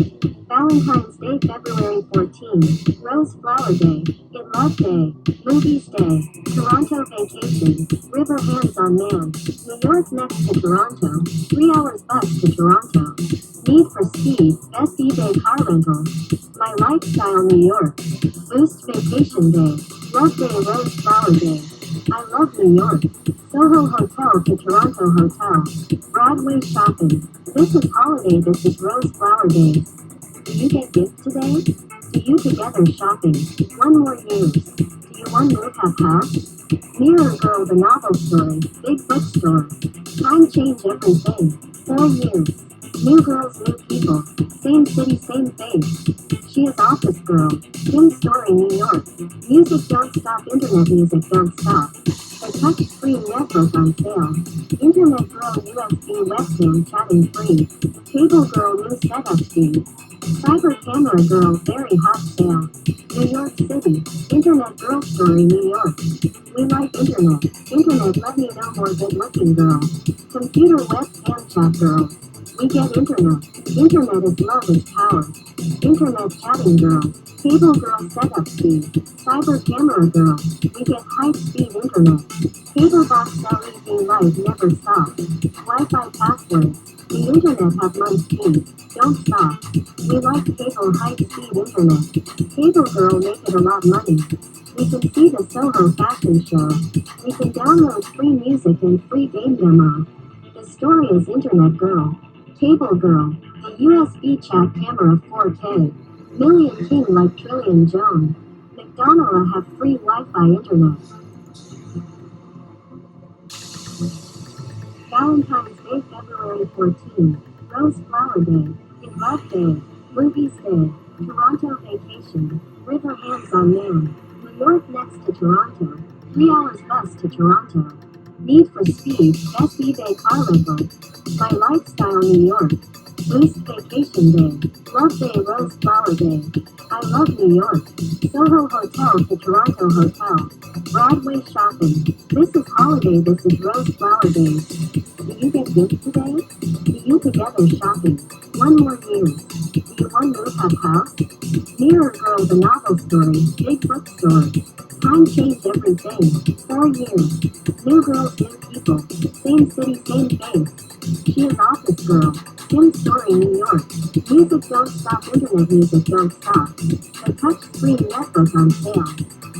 Valentine's Day, February 14. Rose Flower Day. In Love Day. Movies Day. Toronto Vacation. River Hands on Man. New York next to Toronto. 3 hours bus to Toronto. Need for Speed. Best eBay car rental. My Lifestyle, New York. Boost Vacation Day. Love Day, Rose Flower Day. I love New York. Soho Hotel to Toronto Hotel. Broadway shopping. This is holiday, this is Rose Flower Day. Do you get gifts today? Do you together shopping? One more use. Do you one move have house? Mirror Girl, the novel story. Big bookstore. Time change everything. 4 years. New girls, new people. Same city, same face. She is Office Girl. Tim Story, New York. Music don't stop, internet music don't stop. The touchscreen netbook on sale. Internet Girl USB webcam chatting free. Cable Girl new setup fee. Cyber Camera Girl very hot sale. New York City. Internet Girl Story, New York. We like internet. Internet let me know more good looking girl. Computer webcam chat girl. We get internet. Internet is love is power. Internet chatting girl. Cable girl setup fee. Cyber camera girl. We get high speed internet. Cable box LED light never stop. Wi-Fi password. The internet have month speed. Don't stop. We like cable high speed internet. Cable girl make it a lot money. We can see the Soho fashion show. We can download free music and free game demo. The story is Internet Girl. Cable Girl. The USB chat camera 4K. Million King like Trillion Jone. McDonald's have free Wi-Fi internet. Valentine's Day, February 14. Rose Flower Day. In Love Day. Movies Day. Toronto Vacation. River Hands on Man. New York next to Toronto. 3 hours bus to Toronto. Need for Speed. Best eBay car rental. My Lifestyle, New York. Boost Vacation Day. Love Day, Rose Flower Day. I love New York. Soho Hotel to Toronto Hotel. Broadway shopping. This is holiday, this is Rose Flower Day. Do you get gifts today? Do you together shopping? One more use. Do you one move have house? Mirror Girl, the novel story. Big bookstore. Time change everything. 4 years. New girls, new people. Same city, same face. She is Office Girl. Tim Story, New York. Music don't stop, internet music don't stop. The touchscreen netbook on sale.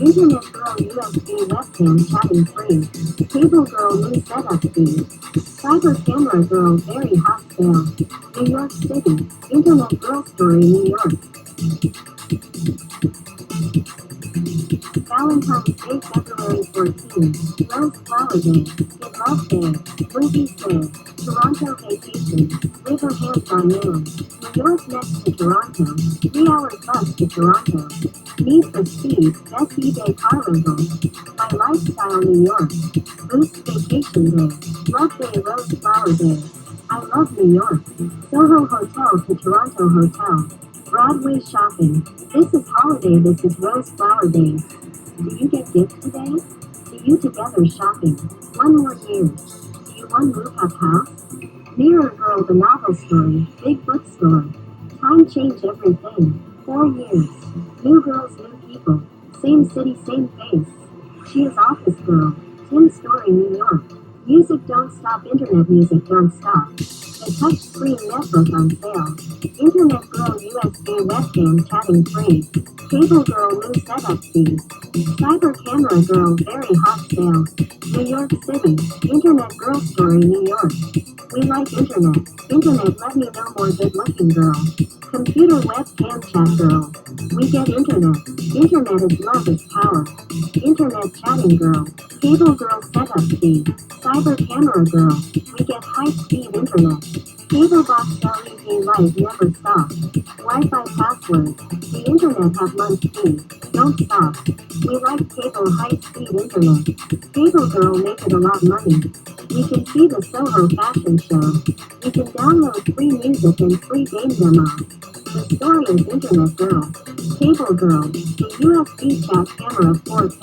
Internet Girl USB webcam chatting free. Cable Girl new setup fee. Cyber Camera Girl very hot sale. New York City. Internet Girl Story, New York. Valentine's Day, February 14. Rose Flower Day. In Love Day. Movies Day. Toronto Vacation. River Hands on Man. New York next to Toronto. 3 hours bus to Toronto. Need for Speed. Best eBay car rental. My Lifestyle, New York. Boost Vacation Day. Love Day, Rose Flower Day. I love New York. Soho Hotel to Toronto Hotel. Broadway shopping. This is holiday, this is Rose Flower Day. Do you get gifts today? Do you together shopping? One more use. Do you one move have house? Mirror Girl, the novel story. Big bookstore. Time change everything. 4 years. New girls, new people. Same city, same face. She is Office Girl. Tim Story, New York. Music don't stop, internet music don't stop. The touchscreen netbook on sale. Internet Girl USB webcam chatting free. Cable Girl new setup fee. Cyber Camera Girl very hot sale. New York City. Internet Girl Story, New York. We like internet. Internet let me know more good looking girl. Computer webcam chat girl. We get internet. Internet is love is power. Internet chatting girl. Cable Girl setup fee. Cyber Camera Girl. We get high speed internet. Cable box LED light never stop. Wi-Fi password. The internet have month speed. Don't stop. We like cable high speed internet. Cable Girl make it a lot money. We can see the Soho fashion show. We can download free music and free game demo. The story is Internet Girl. Cable Girl. The USB chat camera 4K.